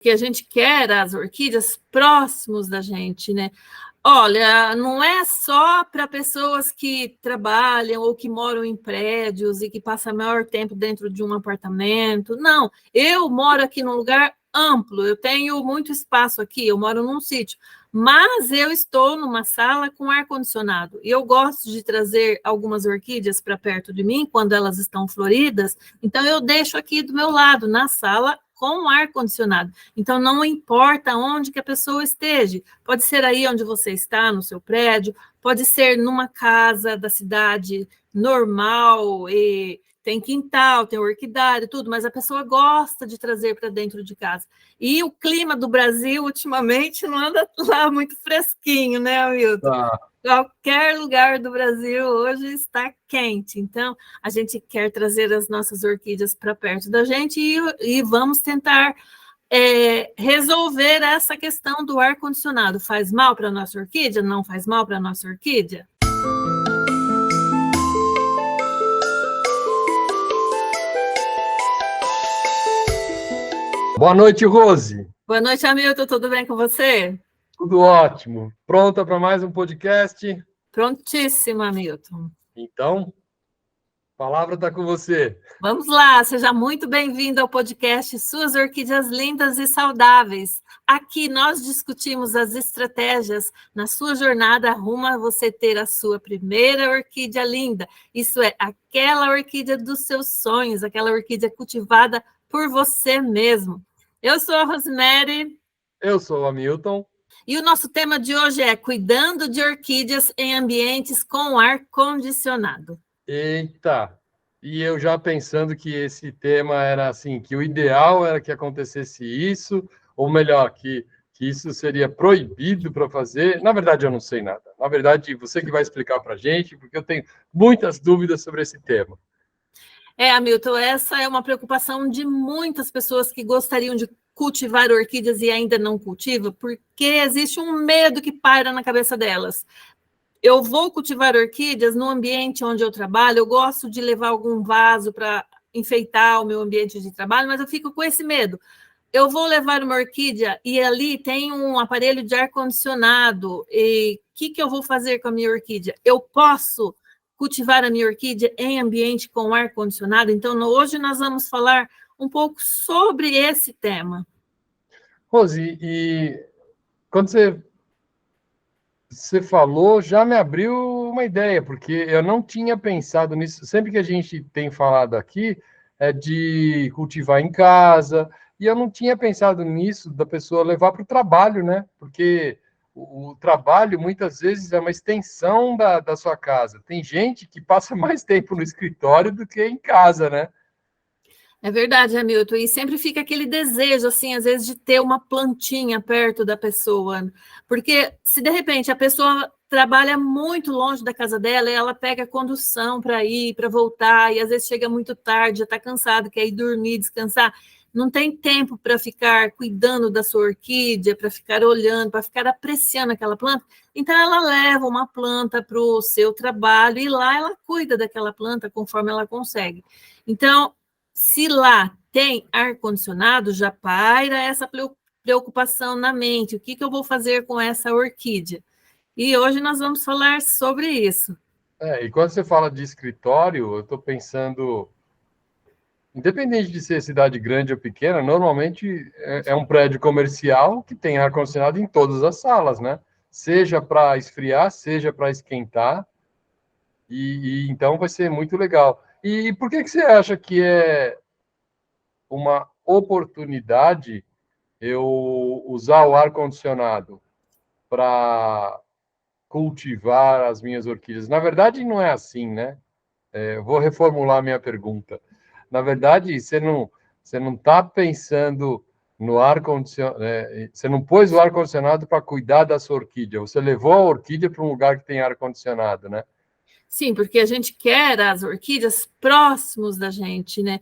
que a gente quer as orquídeas próximos da gente, né? Olha, não é só para pessoas que trabalham ou que moram em prédios e que passam maior tempo dentro de um apartamento. Não, eu moro aqui num lugar amplo, eu tenho muito espaço aqui, eu moro num sítio, mas eu estou numa sala com ar-condicionado. E eu gosto de trazer algumas orquídeas para perto de mim quando elas estão floridas, então eu deixo aqui do meu lado, na sala, com ar-condicionado. Então, não importa onde que a pessoa esteja, pode ser aí onde você está, no seu prédio, pode ser numa casa da cidade normal, e tem quintal, tem orquidário, tudo, mas a pessoa gosta de trazer para dentro de casa. E o clima do Brasil, ultimamente, não anda lá muito fresquinho, né, Hamilton? Qualquer lugar do Brasil hoje está quente, então a gente quer trazer as nossas orquídeas para perto da gente e vamos tentar resolver essa questão do ar-condicionado. Faz mal para a nossa orquídea? Não faz mal para a nossa orquídea? Boa noite, Rose. Boa noite, Hamilton. Tudo bem com você? Tudo ótimo. Pronta para mais um podcast? Prontíssima, Hamilton. Então, a palavra está com você. Vamos lá, seja muito bem-vindo ao podcast Suas Orquídeas Lindas e Saudáveis. Aqui nós discutimos as estratégias na sua jornada rumo a você ter a sua primeira orquídea linda. Isso é, aquela orquídea dos seus sonhos, aquela orquídea cultivada por você mesmo. Eu sou a Rosemary. Eu sou o Hamilton. E o nosso tema de hoje é cuidando de orquídeas em ambientes com ar condicionado. Eita! E eu já pensando que esse tema era assim, que o ideal era que acontecesse isso, ou melhor, que isso seria proibido para fazer. Na verdade, eu não sei nada. Na verdade, você que vai explicar para a gente, porque eu tenho muitas dúvidas sobre esse tema. Hamilton, essa é uma preocupação de muitas pessoas que gostariam de cultivar orquídeas e ainda não cultivam, porque existe um medo que paira na cabeça delas. Eu vou cultivar orquídeas no ambiente onde eu trabalho, eu gosto de levar algum vaso para enfeitar o meu ambiente de trabalho, mas eu fico com esse medo. Eu vou levar uma orquídea e ali tem um aparelho de ar-condicionado, e o que eu vou fazer com a minha orquídea? Eu posso cultivar a minha orquídea em ambiente com ar-condicionado? Então, hoje nós vamos falar um pouco sobre esse tema. Rose, e quando você falou, já me abriu uma ideia, porque eu não tinha pensado nisso. Sempre que a gente tem falado aqui, é de cultivar em casa, e eu não tinha pensado nisso da pessoa levar para o trabalho, né? Porque o trabalho, muitas vezes, é uma extensão da sua casa. Tem gente que passa mais tempo no escritório do que em casa, né? É verdade, Hamilton, e sempre fica aquele desejo, assim, às vezes, de ter uma plantinha perto da pessoa, porque se de repente a pessoa trabalha muito longe da casa dela e ela pega condução para ir, para voltar, e às vezes chega muito tarde, já está cansado, quer ir dormir, descansar, não tem tempo para ficar cuidando da sua orquídea, para ficar olhando, para ficar apreciando aquela planta, então ela leva uma planta para o seu trabalho e lá ela cuida daquela planta conforme ela consegue. Então, se lá tem ar-condicionado, já paira essa preocupação na mente. O que eu vou fazer com essa orquídea? E hoje nós vamos falar sobre isso. E quando você fala de escritório, eu estou pensando, independente de ser cidade grande ou pequena, normalmente é um prédio comercial que tem ar-condicionado em todas as salas, né? Seja para esfriar, seja para esquentar, e então vai ser muito legal. E por que você acha que é uma oportunidade eu usar o ar-condicionado para cultivar as minhas orquídeas? Na verdade, não é assim, né? Eu vou reformular a minha pergunta. Na verdade, você não está pensando no ar-condicionado, você não pôs o ar-condicionado para cuidar da sua orquídea, você levou a orquídea para um lugar que tem ar-condicionado, né? Sim, porque a gente quer as orquídeas próximos da gente, né?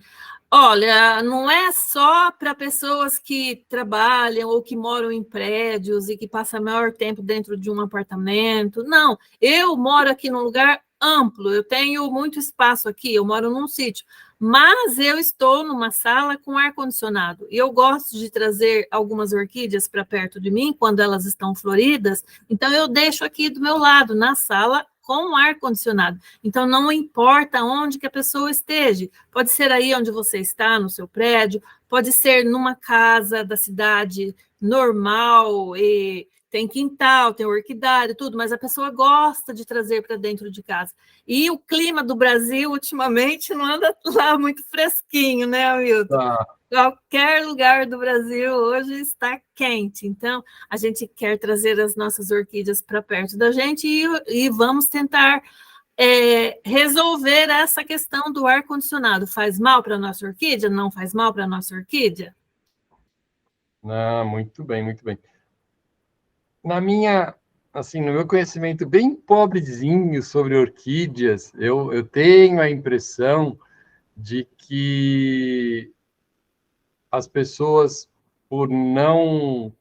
Olha, não é só para pessoas que trabalham ou que moram em prédios e que passam maior tempo dentro de um apartamento. Não, eu moro aqui num lugar amplo, eu tenho muito espaço aqui, eu moro num sítio, Mas eu estou numa sala com ar-condicionado e eu gosto de trazer algumas orquídeas para perto de mim quando elas estão floridas, então eu deixo aqui do meu lado, na sala, com ar-condicionado. Então, não importa onde que a pessoa esteja, pode ser aí onde você está, no seu prédio, pode ser numa casa da cidade normal, e tem quintal, tem orquidário, tudo, mas a pessoa gosta de trazer para dentro de casa. E o clima do Brasil, ultimamente, não anda lá muito fresquinho, né, Hamilton? Tá. Qualquer lugar do Brasil hoje está quente, então a gente quer trazer as nossas orquídeas para perto da gente e vamos tentar resolver essa questão do ar-condicionado. Faz mal para a nossa orquídea? Não faz mal para a nossa orquídea? Ah, muito bem, muito bem. Na minha, assim, no meu conhecimento bem pobrezinho sobre orquídeas, eu tenho a impressão de que as pessoas, por não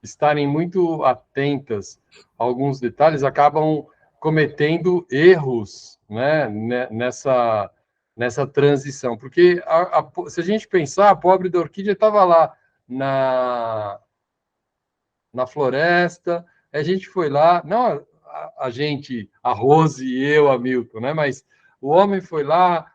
estarem muito atentas a alguns detalhes, acabam cometendo erros, né, nessa transição. Porque se a gente pensar, a pobre da orquídea estava lá na floresta, a gente foi lá, não a gente, a Rose e eu, a Milton, né, mas o homem foi lá,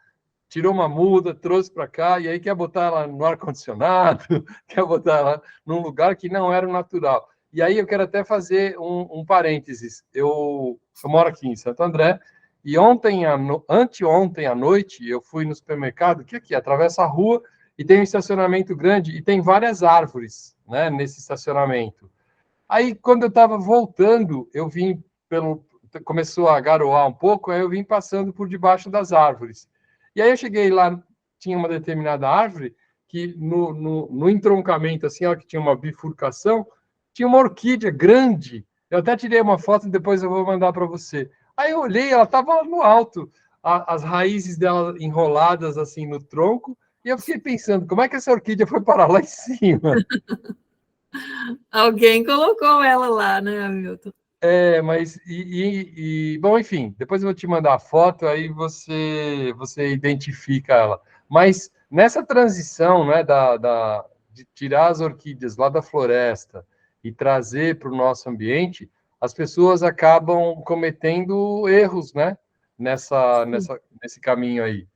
tirou uma muda, trouxe para cá, e aí quer botar ela no ar-condicionado, quer botar ela num lugar que não era o natural. E aí eu quero até fazer um parênteses. Eu moro aqui em Santo André, e anteontem à noite, eu fui no supermercado, que aqui atravessa a rua, e tem um estacionamento grande, e tem várias árvores, né, nesse estacionamento. Aí, quando eu estava voltando, eu vim começou a garoar um pouco, aí eu vim passando por debaixo das árvores. E aí eu cheguei lá, tinha uma determinada árvore que no entroncamento, assim, ó, que tinha uma bifurcação, tinha uma orquídea grande. Eu até tirei uma foto e depois eu vou mandar para você. Aí eu olhei, ela estava no alto, as raízes dela enroladas assim no tronco, e eu fiquei pensando, como é que essa orquídea foi parar lá em cima? Alguém colocou ela lá, né, Hamilton? Mas bom, enfim, depois eu vou te mandar a foto, aí você identifica ela. Mas nessa transição, né, de tirar as orquídeas lá da floresta e trazer para o nosso ambiente, as pessoas acabam cometendo erros, né, nesse caminho aí. O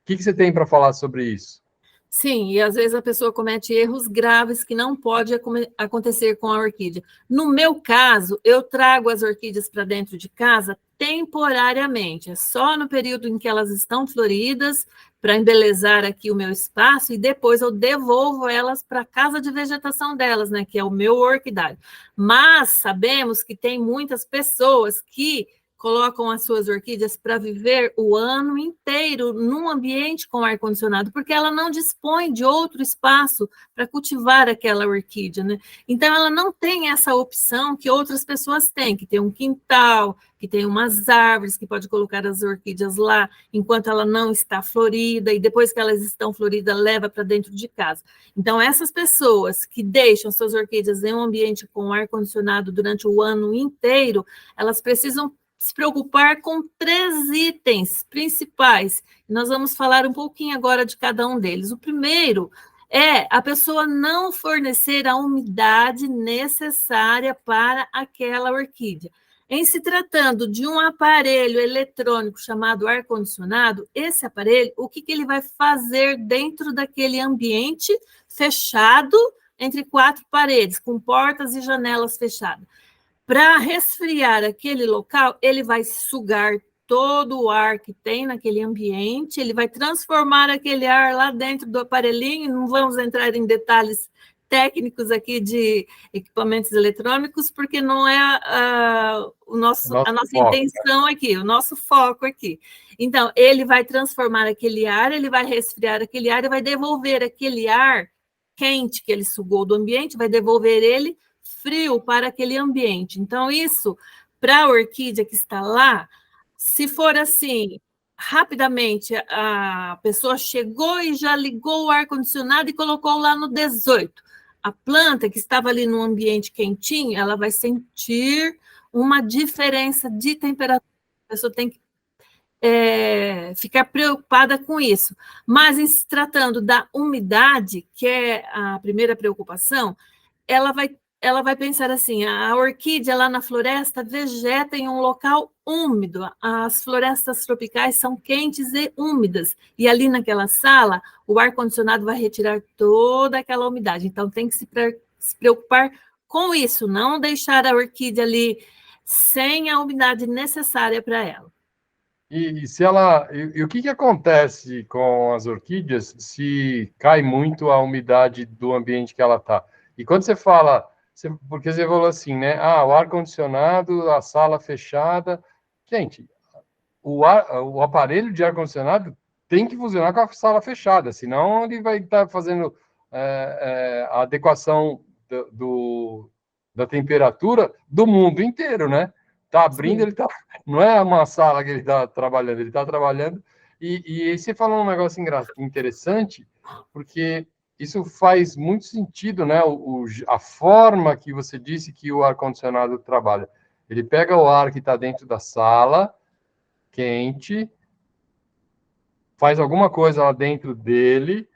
que você tem para falar sobre isso? Sim, e às vezes a pessoa comete erros graves que não pode acontecer com a orquídea. No meu caso, eu trago as orquídeas para dentro de casa temporariamente, é só no período em que elas estão floridas, para embelezar aqui o meu espaço, e depois eu devolvo elas para a casa de vegetação delas, né, que é o meu orquidário. Mas sabemos que tem muitas pessoas que colocam as suas orquídeas para viver o ano inteiro num ambiente com ar-condicionado, porque ela não dispõe de outro espaço para cultivar aquela orquídea, né? Então, ela não tem essa opção que outras pessoas têm, que tem um quintal, que tem umas árvores, que pode colocar as orquídeas lá enquanto ela não está florida, e depois que elas estão floridas, leva para dentro de casa. Então, essas pessoas que deixam suas orquídeas em um ambiente com ar-condicionado durante o ano inteiro, elas precisam se preocupar com 3 itens principais. Nós vamos falar um pouquinho agora de cada um deles. O primeiro é a pessoa não fornecer a umidade necessária para aquela orquídea. Em se tratando de um aparelho eletrônico chamado ar-condicionado, esse aparelho, o que ele vai fazer dentro daquele ambiente fechado entre 4 paredes, com portas e janelas fechadas? Para resfriar aquele local, ele vai sugar todo o ar que tem naquele ambiente, ele vai transformar aquele ar lá dentro do aparelhinho, não vamos entrar em detalhes técnicos aqui de equipamentos eletrônicos, porque não é a nossa foco. intenção aqui, o nosso foco aqui. Então, ele vai transformar aquele ar, ele vai resfriar aquele ar e vai devolver aquele ar quente que ele sugou do ambiente, vai devolver ele frio para aquele ambiente. Então, isso, para a orquídea que está lá, se for assim, rapidamente, a pessoa chegou e já ligou o ar-condicionado e colocou lá no 18. A planta que estava ali no ambiente quentinho, ela vai sentir uma diferença de temperatura. A pessoa tem que ficar preocupada com isso. Mas, em se tratando da umidade, que é a primeira preocupação, ela vai pensar assim, a orquídea lá na floresta vegeta em um local úmido, as florestas tropicais são quentes e úmidas, e ali naquela sala, o ar-condicionado vai retirar toda aquela umidade, então tem que se preocupar com isso, não deixar a orquídea ali sem a umidade necessária para ela. E o que acontece com as orquídeas se cai muito a umidade do ambiente que ela está? E quando você fala, porque você falou assim, né? O ar-condicionado, a sala fechada. Gente, o aparelho de ar-condicionado tem que funcionar com a sala fechada, senão ele vai estar fazendo a adequação da temperatura do mundo inteiro, né? Está abrindo, ele tá, não é uma sala que ele está trabalhando, ele está trabalhando. E aí você falou um negócio interessante, porque isso faz muito sentido, né? A forma que você disse que o ar-condicionado trabalha. Ele pega o ar que está dentro da sala, quente, faz alguma coisa lá dentro dele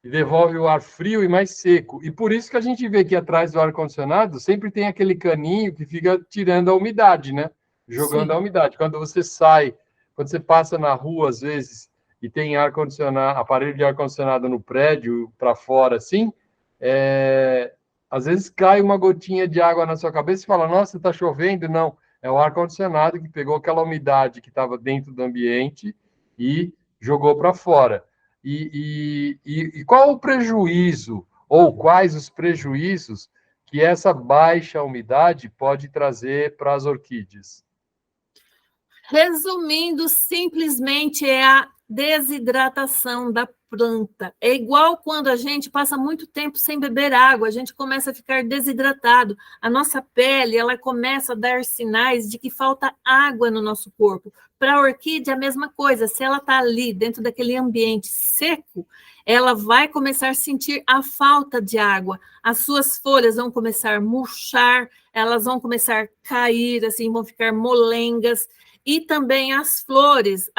e devolve o ar frio e mais seco. E por isso que a gente vê que atrás do ar-condicionado sempre tem aquele caninho que fica tirando a umidade, né? Jogando a umidade. Quando você sai, quando você passa na rua, às vezes, e tem ar-condicionado, aparelho de ar-condicionado no prédio, para fora, assim, às vezes cai uma gotinha de água na sua cabeça e fala, nossa, está chovendo. Não, é o ar-condicionado que pegou aquela umidade que estava dentro do ambiente e jogou para fora. E qual o prejuízo, ou quais os prejuízos que essa baixa umidade pode trazer para as orquídeas? Resumindo, simplesmente é a desidratação da planta. É igual quando a gente passa muito tempo sem beber água, a gente começa a ficar desidratado. A nossa pele, ela começa a dar sinais de que falta água no nosso corpo. Para a orquídea, a mesma coisa. Se ela está ali, dentro daquele ambiente seco, ela vai começar a sentir a falta de água. As suas folhas vão começar a murchar, elas vão começar a cair, assim, vão ficar molengas. E também as flores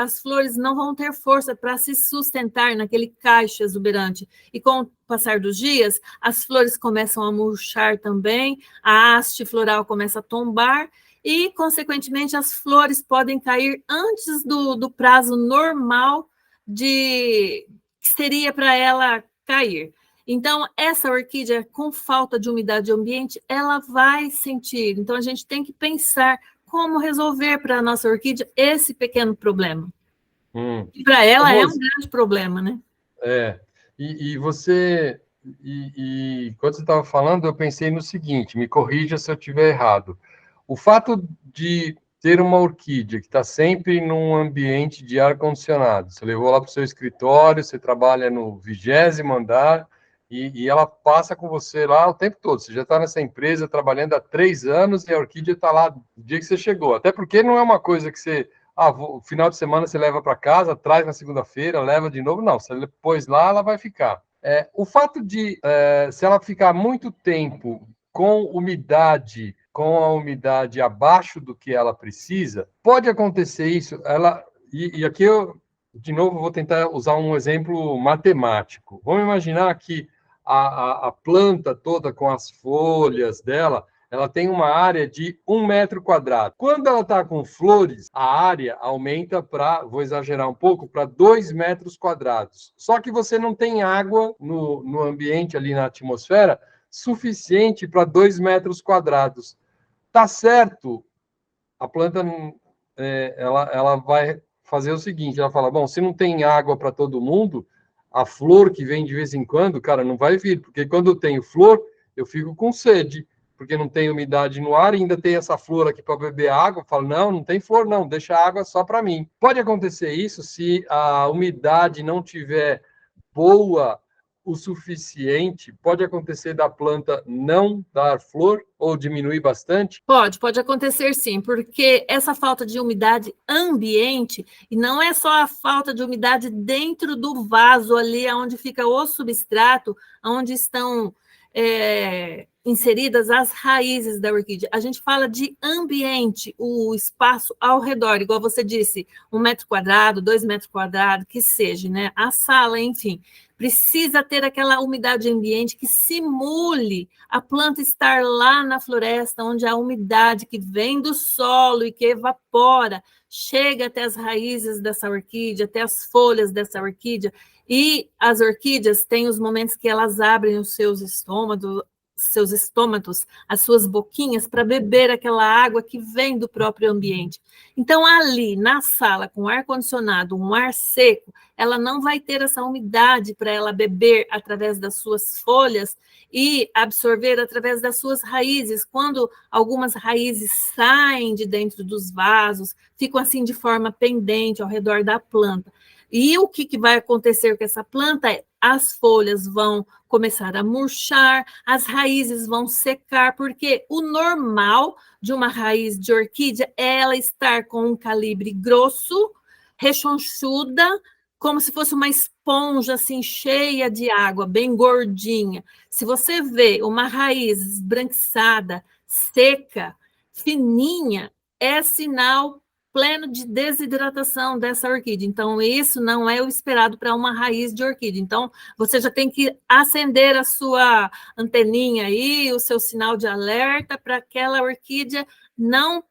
não vão ter força para se sustentar naquele cacho exuberante. E com o passar dos dias, as flores começam a murchar também, a haste floral começa a tombar e, consequentemente, as flores podem cair antes do prazo normal que seria para ela cair. Então, essa orquídea com falta de umidade ambiente, ela vai sentir. Então, a gente tem que pensar como resolver para a nossa orquídea esse pequeno problema. E para ela é um grande problema, né? Quando você estava falando, eu pensei no seguinte, me corrija se eu estiver errado. O fato de ter uma orquídea que está sempre num ambiente de ar-condicionado, você levou lá para o seu escritório, você trabalha no 20º andar, e ela passa com você lá o tempo todo. Você já está nessa empresa trabalhando há 3 anos e a orquídea está lá no dia que você chegou. Até porque não é uma coisa que você... o final de semana você leva para casa, traz na segunda-feira, leva de novo. Não, você pôs lá, ela vai ficar. O fato de, se ela ficar muito tempo com a umidade abaixo do que ela precisa, pode acontecer isso. E aqui eu, de novo, vou tentar usar um exemplo matemático. Vamos imaginar que a planta toda com as folhas dela, ela tem uma área de 1 metro quadrado. Quando ela está com flores, a área aumenta para, vou exagerar um pouco, para 2 metros quadrados. Só que você não tem água no ambiente, ali na atmosfera, suficiente para 2 metros quadrados. Tá certo, a planta ela vai fazer o seguinte, ela fala, bom, se não tem água para todo mundo, a flor que vem de vez em quando, cara, não vai vir, porque quando eu tenho flor, eu fico com sede, porque não tem umidade no ar, e ainda tem essa flor aqui para beber água, eu falo, não tem flor não, deixa a água só para mim. Pode acontecer isso se a umidade não tiver boa o suficiente, pode acontecer da planta não dar flor ou diminuir bastante? Pode acontecer sim, porque essa falta de umidade ambiente, e não é só a falta de umidade dentro do vaso ali, onde fica o substrato, onde estão inseridas as raízes da orquídea. A gente fala de ambiente, o espaço ao redor, igual você disse, 1 metro quadrado, 2 metros quadrados, que seja, né? A sala, enfim, precisa ter aquela umidade ambiente que simule a planta estar lá na floresta, onde a umidade que vem do solo e que evapora chega até as raízes dessa orquídea, até as folhas dessa orquídea. E as orquídeas têm os momentos que elas abrem os seus estômatos, as suas boquinhas, para beber aquela água que vem do próprio ambiente. Então, ali na sala, com ar-condicionado, um ar seco, ela não vai ter essa umidade para ela beber através das suas folhas e absorver através das suas raízes. Quando algumas raízes saem de dentro dos vasos, ficam assim de forma pendente ao redor da planta. E o que vai acontecer com essa planta? As folhas vão começar a murchar, as raízes vão secar, porque o normal de uma raiz de orquídea é ela estar com um calibre grosso, rechonchuda, como se fosse uma esponja assim cheia de água, bem gordinha. Se você vê uma raiz esbranquiçada, seca, fininha, é sinal pleno de desidratação dessa orquídea. Então, isso não é o esperado para uma raiz de orquídea. Então, você já tem que acender a sua anteninha aí, o seu sinal de alerta para aquela orquídea não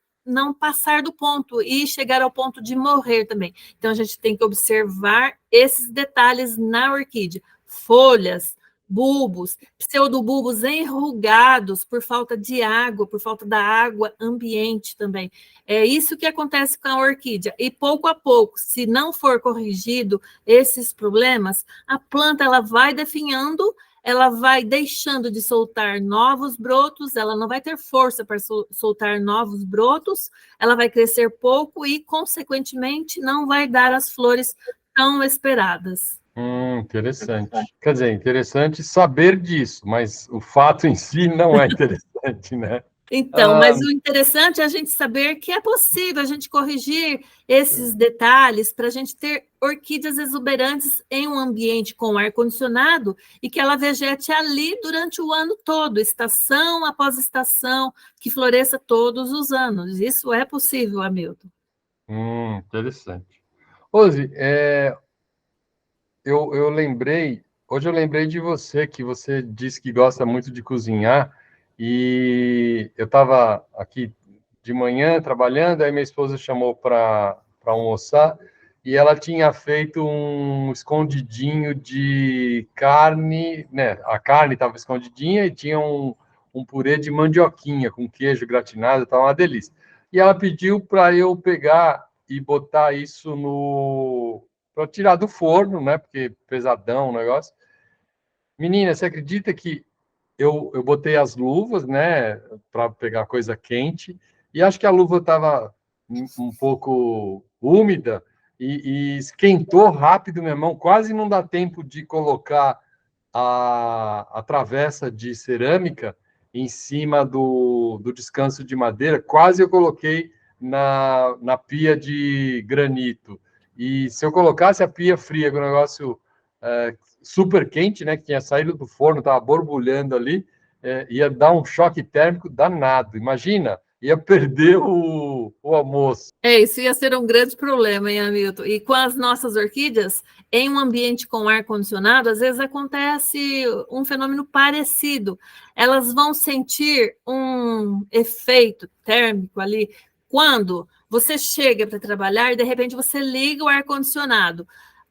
passar do ponto e chegar ao ponto de morrer também. Então, a gente tem que observar esses detalhes na orquídea. Folhas, bulbos, pseudobulbos enrugados por falta de água, por falta da água ambiente também. É isso que acontece com a orquídea. E pouco a pouco, se não for corrigido esses problemas, a planta ela vai definhando, ela vai deixando de soltar novos brotos, ela não vai ter força para soltar novos brotos, ela vai crescer pouco e, consequentemente, não vai dar as flores tão esperadas. Interessante. Quer dizer, interessante saber disso, mas o fato em si não é interessante, né? Então, mas o interessante é a gente saber que é possível a gente corrigir esses detalhes para a gente ter orquídeas exuberantes em um ambiente com ar-condicionado e que ela vegete ali durante o ano todo, estação após estação, que floresça todos os anos. Isso é possível, Hamilton. Interessante. Rose, eu lembrei, hoje eu lembrei de você, que você disse que gosta muito de cozinhar, e eu estava aqui de manhã trabalhando, aí minha esposa chamou para almoçar, e ela tinha feito um escondidinho de carne, né? A carne estava escondidinha e tinha um purê de mandioquinha com queijo gratinado, estava uma delícia. E ela pediu para eu pegar e botar isso para tirar do forno, né? Porque pesadão o negócio. Menina, você acredita que eu botei as luvas, né? Para pegar coisa quente, e acho que a luva estava um pouco úmida e esquentou rápido minha mão. Quase não dá tempo de colocar a travessa de cerâmica em cima do descanso de madeira. Quase eu coloquei na pia de granito. E se eu colocasse a pia fria, com o negócio super quente, né, que tinha saído do forno, estava borbulhando ali, ia dar um choque térmico danado. Imagina, ia perder o almoço. Isso ia ser um grande problema, hein, Hamilton? E com as nossas orquídeas, em um ambiente com ar-condicionado, às vezes acontece um fenômeno parecido. Elas vão sentir um efeito térmico ali quando você chega para trabalhar e, de repente, você liga o ar-condicionado.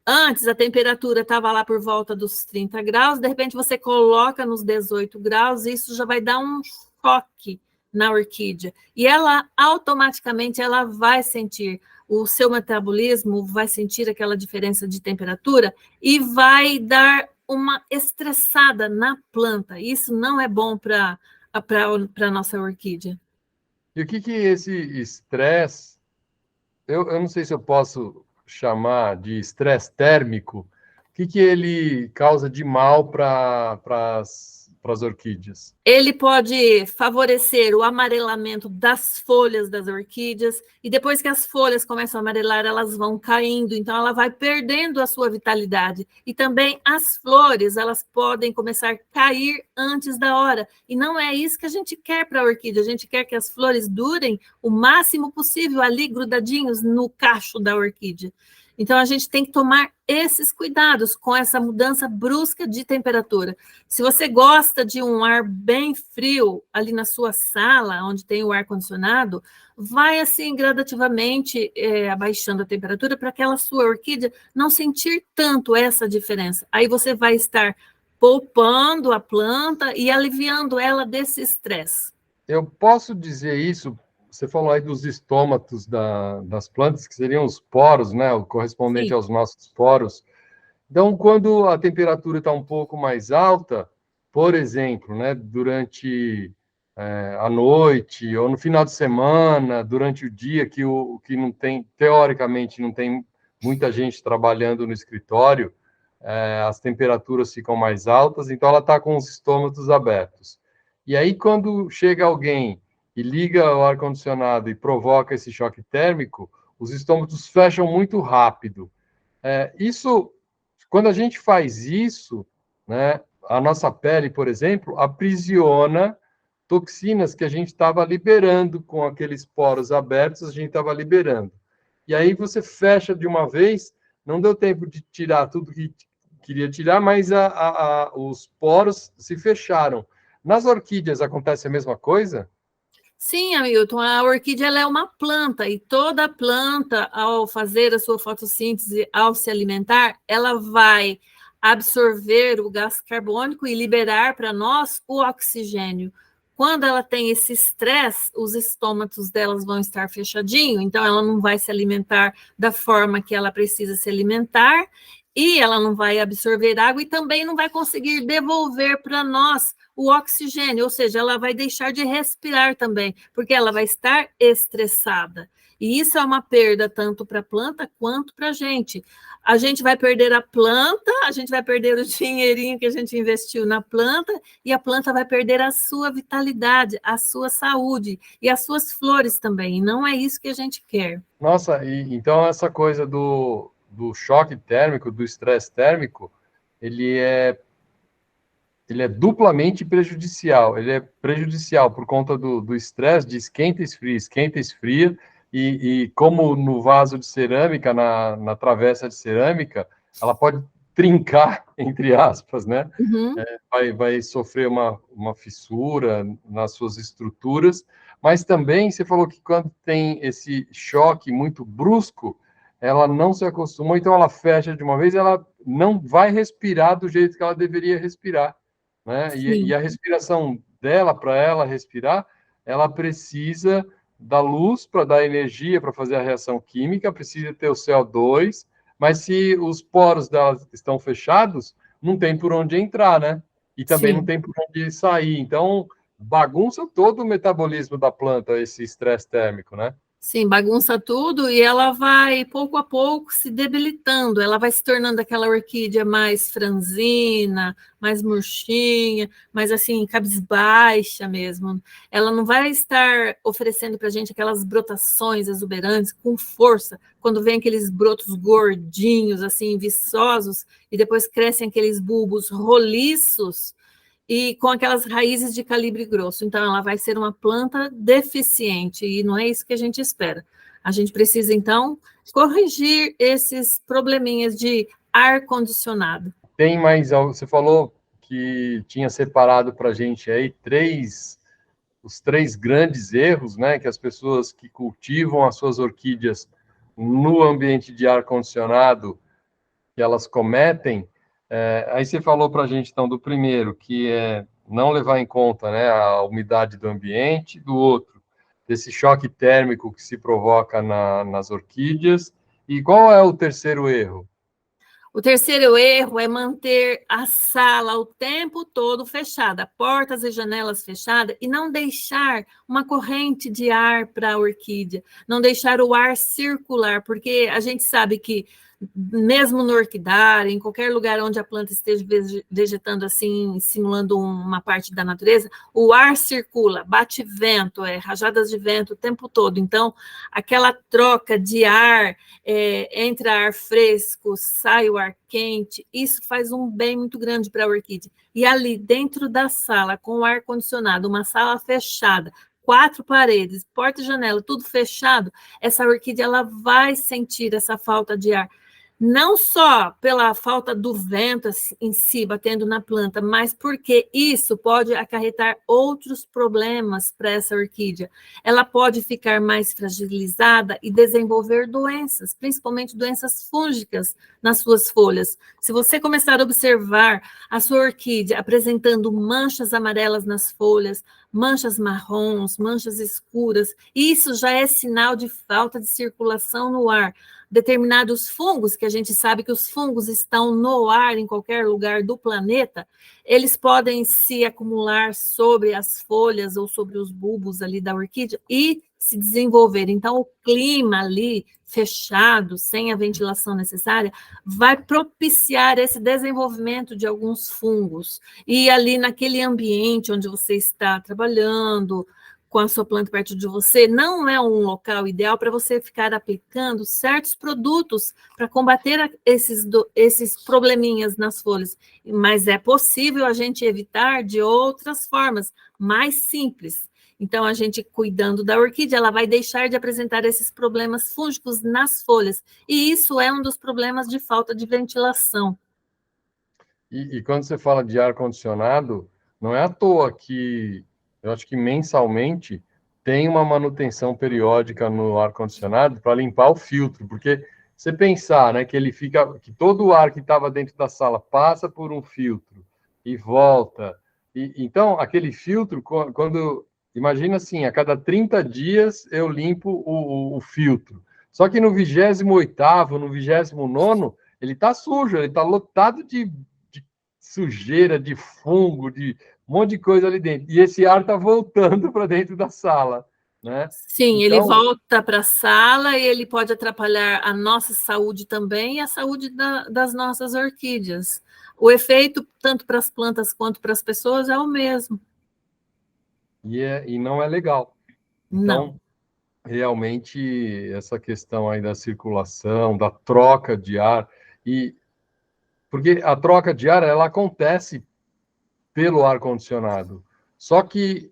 Antes, a temperatura estava lá por volta dos 30 graus, de repente você coloca nos 18 graus, e isso já vai dar um choque na orquídea. E ela, automaticamente, ela vai sentir, o seu metabolismo vai sentir aquela diferença de temperatura e vai dar uma estressada na planta. Isso não é bom para a nossa orquídea. E o que esse estresse, eu não sei se eu posso chamar de estresse térmico, o que ele causa de mal para as orquídeas? Ele pode favorecer o amarelamento das folhas das orquídeas, e depois que as folhas começam a amarelar, elas vão caindo, então ela vai perdendo a sua vitalidade. E também as flores, elas podem começar a cair antes da hora, e não é isso que a gente quer para a orquídea, a gente quer que as flores durem o máximo possível ali grudadinhos no cacho da orquídea. Então, a gente tem que tomar esses cuidados com essa mudança brusca de temperatura. Se você gosta de um ar bem frio ali na sua sala, onde tem o ar-condicionado, vai assim gradativamente abaixando a temperatura para aquela sua orquídea não sentir tanto essa diferença. Aí você vai estar poupando a planta e aliviando ela desse estresse. Eu posso dizer isso. Você falou aí dos estômatos das plantas, que seriam os poros, né? O correspondente Sim. aos nossos poros. Então, quando a temperatura está um pouco mais alta, por exemplo, né, durante a noite ou no final de semana, durante o dia, que não tem, teoricamente, não tem muita gente trabalhando no escritório, as temperaturas ficam mais altas, então ela está com os estômatos abertos. E aí, quando chega alguém e liga o ar-condicionado e provoca esse choque térmico, os estômatos fecham muito rápido. Isso, quando a gente faz isso, né, a nossa pele, por exemplo, aprisiona toxinas que a gente estava liberando com aqueles poros abertos, a gente estava liberando. E aí você fecha de uma vez, não deu tempo de tirar tudo que queria tirar, mas os poros se fecharam. Nas orquídeas acontece a mesma coisa? Sim, Hamilton, a orquídea ela é uma planta e toda planta, ao fazer a sua fotossíntese, ao se alimentar, ela vai absorver o gás carbônico e liberar para nós o oxigênio. Quando ela tem esse estresse, os estômatos delas vão estar fechadinhos, então ela não vai se alimentar da forma que ela precisa se alimentar e ela não vai absorver água e também não vai conseguir devolver para nós o oxigênio, ou seja, ela vai deixar de respirar também, porque ela vai estar estressada. E isso é uma perda tanto para a planta quanto para a gente. A gente vai perder a planta, a gente vai perder o dinheirinho que a gente investiu na planta, e a planta vai perder a sua vitalidade, a sua saúde e as suas flores também. E não é isso que a gente quer. Nossa, então essa coisa do choque térmico, do estresse térmico, ele é duplamente prejudicial. Ele é prejudicial por conta do estresse, de esquenta, esfria, e como no vaso de cerâmica, na travessa de cerâmica, ela pode trincar, entre aspas, né? Uhum. Vai sofrer uma fissura nas suas estruturas, mas também você falou que quando tem esse choque muito brusco, ela não se acostumou, então ela fecha de uma vez, ela não vai respirar do jeito que ela deveria respirar. Né? E a respiração dela, para ela respirar, ela precisa da luz para dar energia para fazer a reação química, precisa ter o CO2, mas se os poros dela estão fechados, não tem por onde entrar, né? E também Sim. não tem por onde sair. Então, bagunça todo o metabolismo da planta, esse estresse térmico, né? Sim, bagunça tudo e ela vai, pouco a pouco, se debilitando. Ela vai se tornando aquela orquídea mais franzina, mais murchinha, mais assim, cabisbaixa mesmo. Ela não vai estar oferecendo para a gente aquelas brotações exuberantes com força, quando vem aqueles brotos gordinhos, assim, viçosos, e depois crescem aqueles bulbos roliços, e com aquelas raízes de calibre grosso. Então, ela vai ser uma planta deficiente, e não é isso que a gente espera. A gente precisa, então, corrigir esses probleminhas de ar-condicionado. Tem mais, você falou que tinha separado para a gente aí os três grandes erros, né, que as pessoas que cultivam as suas orquídeas no ambiente de ar-condicionado, que elas cometem. Aí você falou para a gente, então, do primeiro, que é não levar em conta, né, a umidade do ambiente, do outro, desse choque térmico que se provoca nas orquídeas. E qual é o terceiro erro? O terceiro erro é manter a sala o tempo todo fechada, portas e janelas fechadas, e não deixar uma corrente de ar para a orquídea, não deixar o ar circular, porque a gente sabe que mesmo no orquidário, em qualquer lugar onde a planta esteja vegetando assim, simulando uma parte da natureza, o ar circula, bate vento, rajadas de vento o tempo todo. Então, aquela troca de ar, entra ar fresco, sai o ar quente, isso faz um bem muito grande para a orquídea. E ali, dentro da sala, com o ar-condicionado, uma sala fechada, 4 paredes, porta e janela, tudo fechado, essa orquídea ela vai sentir essa falta de ar. Não só pela falta do vento em si batendo na planta, mas porque isso pode acarretar outros problemas para essa orquídea. Ela pode ficar mais fragilizada e desenvolver doenças, principalmente doenças fúngicas nas suas folhas. Se você começar a observar a sua orquídea apresentando manchas amarelas nas folhas, manchas marrons, manchas escuras, isso já é sinal de falta de circulação no ar. Determinados fungos, que a gente sabe que os fungos estão no ar em qualquer lugar do planeta, eles podem se acumular sobre as folhas ou sobre os bulbos ali da orquídea e se desenvolver. Então, o clima ali fechado, sem a ventilação necessária, vai propiciar esse desenvolvimento de alguns fungos. E ali naquele ambiente onde você está trabalhando, com a sua planta perto de você, não é um local ideal para você ficar aplicando certos produtos para combater esses probleminhas nas folhas. Mas é possível a gente evitar de outras formas, mais simples. Então, a gente cuidando da orquídea, ela vai deixar de apresentar esses problemas fúngicos nas folhas. E isso é um dos problemas de falta de ventilação. E quando você fala de ar-condicionado, não é à toa que eu acho que mensalmente tem uma manutenção periódica no ar-condicionado para limpar o filtro, porque você pensar, né, que ele fica, que todo o ar que estava dentro da sala passa por um filtro e volta. Então, aquele filtro, quando imagina assim, a cada 30 dias eu limpo o filtro. Só que no 28º, no 29º, ele está sujo, ele está lotado de sujeira, de fungo, de um monte de coisa ali dentro. E esse ar está voltando para dentro da sala, né? Sim, ele Então, volta para a sala e ele pode atrapalhar a nossa saúde também e a saúde das nossas orquídeas. O efeito, tanto para as plantas quanto para as pessoas, é o mesmo. e não é legal. Não. Então, realmente, essa questão aí da circulação, da troca de ar, porque a troca de ar, ela acontece pelo ar-condicionado. Só que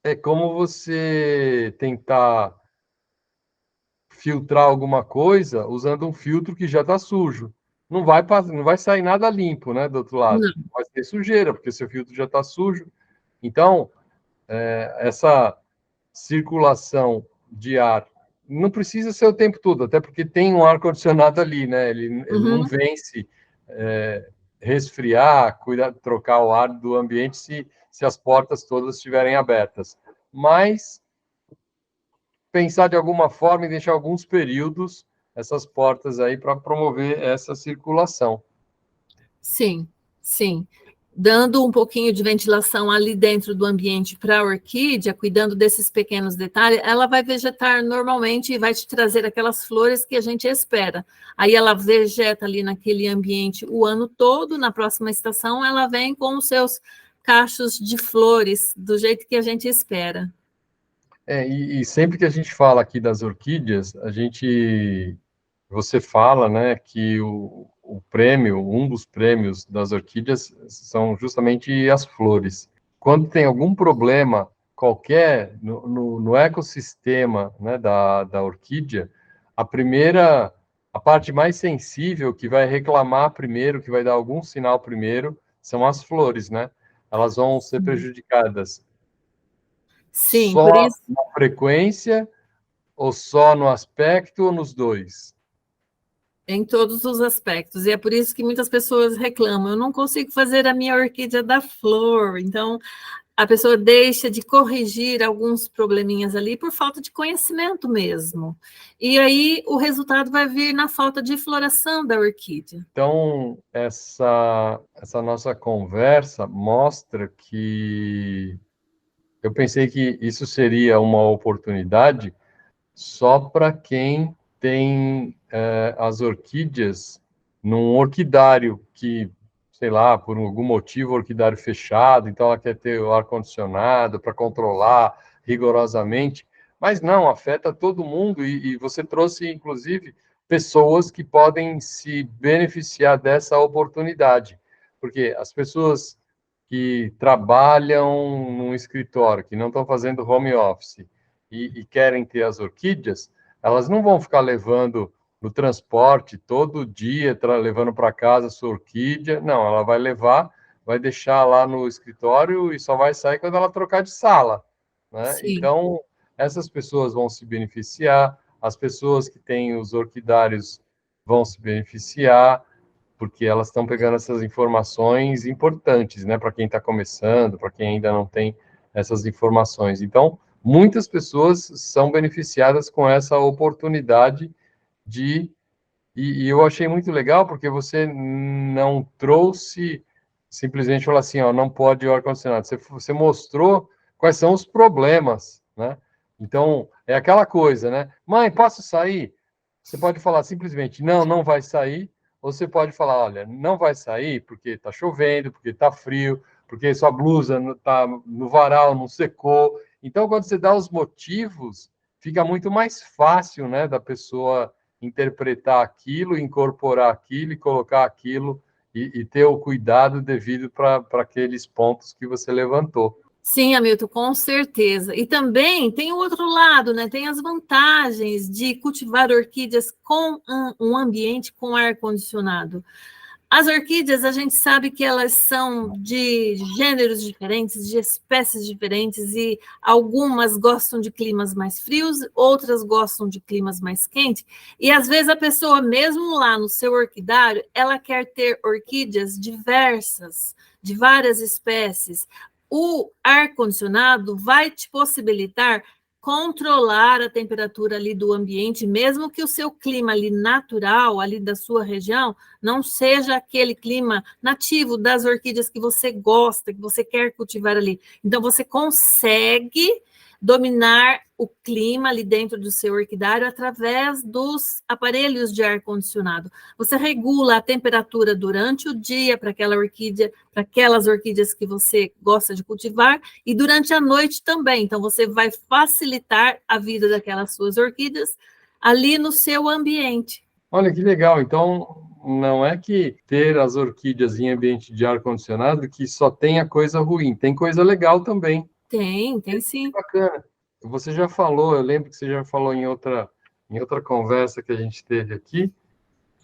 é como você tentar filtrar alguma coisa usando um filtro que já está sujo. Não vai sair nada limpo, né, do outro lado. Não. Vai ter sujeira, porque seu filtro já está sujo. Então, essa circulação de ar não precisa ser o tempo todo, até porque tem um ar-condicionado ali, né? Ele não vence resfriar, cuidar, trocar o ar do ambiente se as portas todas estiverem abertas. Mas pensar de alguma forma e deixar alguns períodos essas portas aí para promover essa circulação. Sim, sim. Dando um pouquinho de ventilação ali dentro do ambiente para a orquídea, cuidando desses pequenos detalhes, ela vai vegetar normalmente e vai te trazer aquelas flores que a gente espera. Aí ela vegeta ali naquele ambiente o ano todo, na próxima estação ela vem com os seus cachos de flores, do jeito que a gente espera. E sempre que a gente fala aqui das orquídeas, você fala, né, que o prêmio, um dos prêmios das orquídeas são justamente as flores. Quando tem algum problema qualquer no ecossistema, né, da orquídea, a parte mais sensível que vai reclamar primeiro, que vai dar algum sinal primeiro, são as flores, né? Elas vão ser prejudicadas Sim, por só isso. na frequência, ou só no aspecto, ou nos dois? Em todos os aspectos, e é por isso que muitas pessoas reclamam, eu não consigo fazer a minha orquídea dar flor, então a pessoa deixa de corrigir alguns probleminhas ali por falta de conhecimento mesmo, e aí o resultado vai vir na falta de floração da orquídea. Então, essa nossa conversa mostra que eu pensei que isso seria uma oportunidade só para quem tem as orquídeas num orquidário que, sei lá, por algum motivo, o orquidário fechado, então ela quer ter o ar-condicionado para controlar rigorosamente, mas não, afeta todo mundo, e você trouxe, inclusive, pessoas que podem se beneficiar dessa oportunidade, porque as pessoas que trabalham num escritório, que não estão fazendo home office e querem ter as orquídeas, elas não vão ficar levando no transporte todo dia, levando para casa a sua orquídea. Não, ela vai levar, vai deixar lá no escritório e só vai sair quando ela trocar de sala, né? Sim. Então, essas pessoas vão se beneficiar, as pessoas que têm os orquidários vão se beneficiar, porque elas estão pegando essas informações importantes, né, para quem está começando, para quem ainda não tem essas informações. Então, muitas pessoas são beneficiadas com essa oportunidade e eu achei muito legal, porque você não trouxe, simplesmente falar assim, ó, não pode o ar-condicionado. Você mostrou quais são os problemas, né? Então, é aquela coisa, né? Mãe, posso sair? Você pode falar simplesmente, não, não vai sair, ou você pode falar, olha, não vai sair porque está chovendo, porque está frio, porque sua blusa está no varal, não secou. Então, quando você dá os motivos, fica muito mais fácil, né, da pessoa interpretar aquilo, incorporar aquilo e colocar aquilo e ter o cuidado devido para aqueles pontos que você levantou. Sim, Hamilton, com certeza. E também tem o outro lado, né? Tem as vantagens de cultivar orquídeas com um ambiente com ar-condicionado. As orquídeas, a gente sabe que elas são de gêneros diferentes, de espécies diferentes, e algumas gostam de climas mais frios, outras gostam de climas mais quentes, e às vezes a pessoa, mesmo lá no seu orquidário, ela quer ter orquídeas diversas, de várias espécies. O ar-condicionado vai te possibilitar controlar a temperatura ali do ambiente, mesmo que o seu clima ali natural, ali da sua região, não seja aquele clima nativo das orquídeas que você gosta, que você quer cultivar ali. Então, você consegue dominar o clima ali dentro do seu orquidário através dos aparelhos de ar-condicionado. Você regula a temperatura durante o dia para aquela orquídea, para aquelas orquídeas que você gosta de cultivar, e durante a noite também. Então, você vai facilitar a vida daquelas suas orquídeas ali no seu ambiente. Olha que legal. Então, não é que ter as orquídeas em ambiente de ar-condicionado que só tenha coisa ruim, tem coisa legal também. Tem sim. Bacana. Você já falou, eu lembro que você já falou em outra conversa que a gente teve aqui,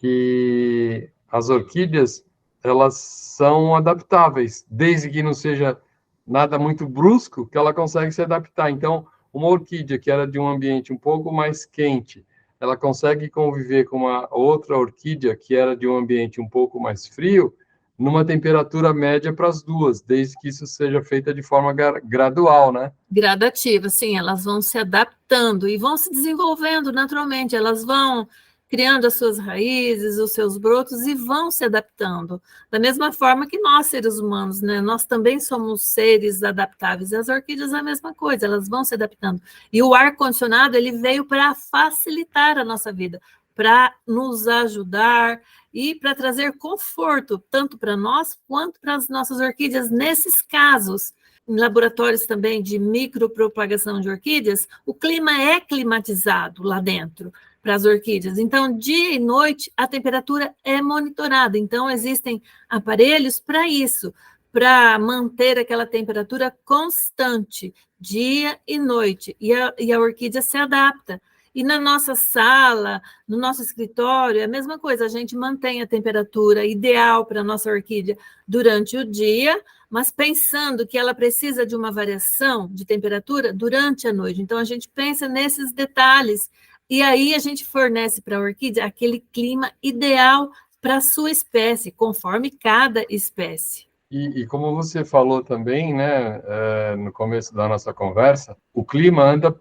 que as orquídeas, elas são adaptáveis, desde que não seja nada muito brusco, que ela consegue se adaptar. Então, uma orquídea que era de um ambiente um pouco mais quente, ela consegue conviver com uma outra orquídea que era de um ambiente um pouco mais frio, numa temperatura média para as duas, desde que isso seja feita de forma gradual, né? Gradativa, sim, elas vão se adaptando e vão se desenvolvendo naturalmente, elas vão criando as suas raízes, os seus brotos e vão se adaptando. Da mesma forma que nós, seres humanos, né? Nós também somos seres adaptáveis. E as orquídeas é a mesma coisa, elas vão se adaptando. E o ar-condicionado, ele veio para facilitar a nossa vida, para nos ajudar e para trazer conforto, tanto para nós quanto para as nossas orquídeas, nesses casos. Em laboratórios também de micropropagação de orquídeas, o clima é climatizado lá dentro para as orquídeas. Então, dia e noite, a temperatura é monitorada. Então, existem aparelhos para isso, para manter aquela temperatura constante, dia e noite. E a orquídea se adapta. E na nossa sala, no nosso escritório, é a mesma coisa, a gente mantém a temperatura ideal para a nossa orquídea durante o dia, mas pensando que ela precisa de uma variação de temperatura durante a noite. Então, a gente pensa nesses detalhes, e aí a gente fornece para a orquídea aquele clima ideal para a sua espécie, conforme cada espécie. E como você falou também, né, no começo da nossa conversa, o clima anda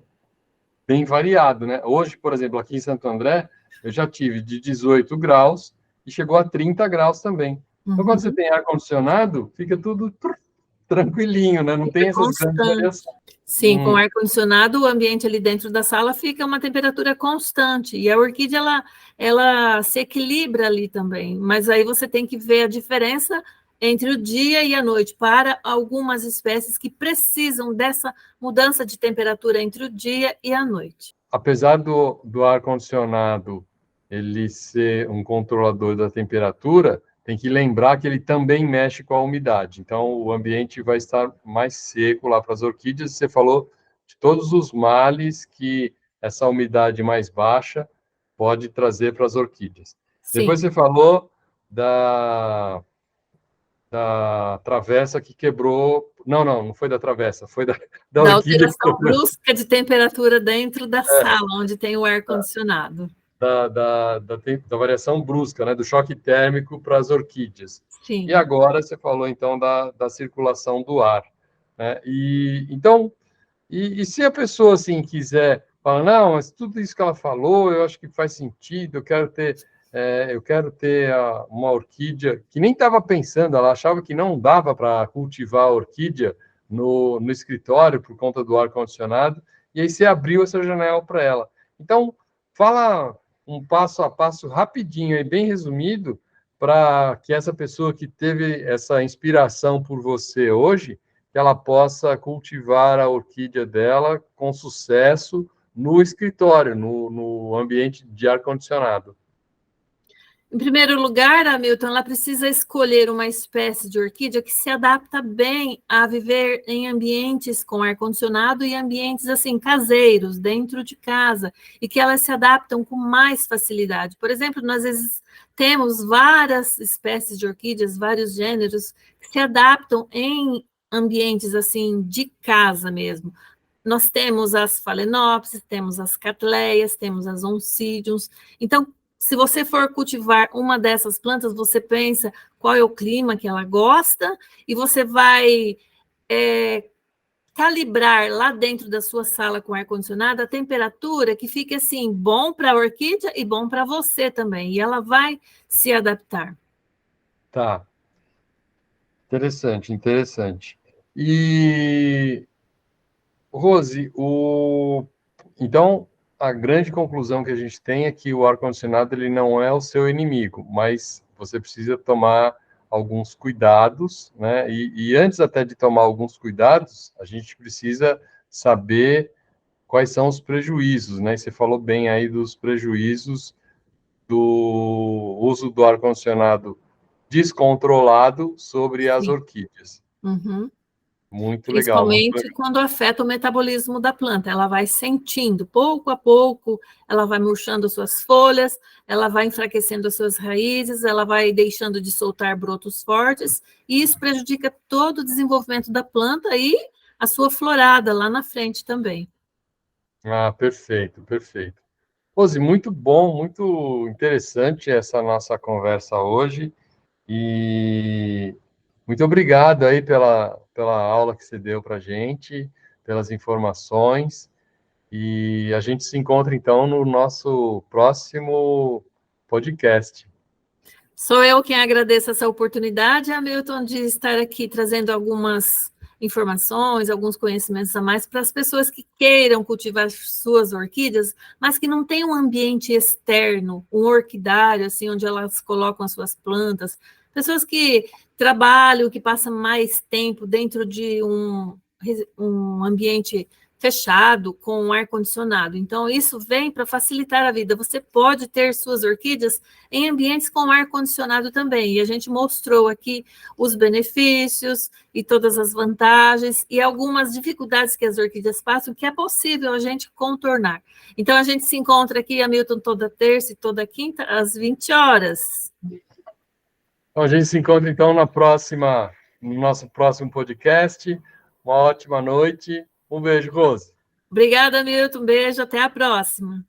bem variado, né? Hoje, por exemplo, aqui em Santo André, eu já tive de 18 graus e chegou a 30 graus também. Então, quando você tem ar-condicionado, fica tudo tranquilinho, né? Não tem essas grandes variações. Sim, com ar-condicionado, o ambiente ali dentro da sala fica uma temperatura constante, e a orquídea, ela se equilibra ali também, mas aí você tem que ver a diferença entre o dia e a noite, para algumas espécies que precisam dessa mudança de temperatura entre o dia e a noite. Apesar do ar-condicionado ele ser um controlador da temperatura, tem que lembrar que ele também mexe com a umidade. Então, o ambiente vai estar mais seco lá para as orquídeas. Você falou de todos os males que essa umidade mais baixa pode trazer para as orquídeas. Sim. Depois você falou da travessa que quebrou. Não foi da travessa, foi da orquídea que alteração brusca de temperatura dentro da sala, onde tem o ar-condicionado. Da variação brusca, né, do choque térmico para as orquídeas. Sim. E agora você falou, então, da circulação do ar. Né? E se a pessoa, assim, quiser falar, não, mas tudo isso que ela falou, eu acho que faz sentido, eu quero ter uma orquídea, que nem estava pensando, ela achava que não dava para cultivar a orquídea no escritório por conta do ar-condicionado, e aí você abriu essa janela para ela. Então, fala um passo a passo rapidinho e bem resumido para que essa pessoa que teve essa inspiração por você hoje, que ela possa cultivar a orquídea dela com sucesso no escritório, no ambiente de ar-condicionado. Em primeiro lugar, Hamilton, ela precisa escolher uma espécie de orquídea que se adapta bem a viver em ambientes com ar-condicionado e ambientes assim caseiros, dentro de casa, e que elas se adaptam com mais facilidade. Por exemplo, nós às vezes temos várias espécies de orquídeas, vários gêneros, que se adaptam em ambientes assim de casa mesmo. Nós temos as phalaenopsis, temos as cattleyas, temos as oncidiums. Então, se você for cultivar uma dessas plantas, você pensa qual é o clima que ela gosta e você vai calibrar lá dentro da sua sala com ar-condicionado a temperatura que fique assim, bom para a orquídea e bom para você também. E ela vai se adaptar. Tá. Interessante. E, Rose, então, a grande conclusão que a gente tem é que o ar-condicionado ele não é o seu inimigo, mas você precisa tomar alguns cuidados, né? E antes até de tomar alguns cuidados, a gente precisa saber quais são os prejuízos, né? Você falou bem aí dos prejuízos do uso do ar-condicionado descontrolado sobre as orquídeas. Uhum. Muito legal. Principalmente quando afeta o metabolismo da planta. Ela vai sentindo, pouco a pouco, ela vai murchando as suas folhas, ela vai enfraquecendo as suas raízes, ela vai deixando de soltar brotos fortes, e isso prejudica todo o desenvolvimento da planta e a sua florada lá na frente também. Ah, perfeito. Rose, muito bom, muito interessante essa nossa conversa hoje, e muito obrigado aí pela aula que você deu para a gente, pelas informações. E a gente se encontra, então, no nosso próximo podcast. Sou eu quem agradeço essa oportunidade, Hamilton, de estar aqui trazendo algumas informações, alguns conhecimentos a mais para as pessoas que queiram cultivar suas orquídeas, mas que não tem um ambiente externo, um orquidário, assim, onde elas colocam as suas plantas. Pessoas que trabalham, que passam mais tempo dentro de um ambiente fechado, com ar-condicionado. Então, isso vem para facilitar a vida. Você pode ter suas orquídeas em ambientes com ar-condicionado também. E a gente mostrou aqui os benefícios e todas as vantagens e algumas dificuldades que as orquídeas passam, que é possível a gente contornar. Então, a gente se encontra aqui, Hamilton, toda terça e toda quinta, às 20 horas. Então, a gente se encontra, então, no nosso próximo podcast. Uma ótima noite. Um beijo, Rose. Obrigada, Milton. Um beijo. Até a próxima.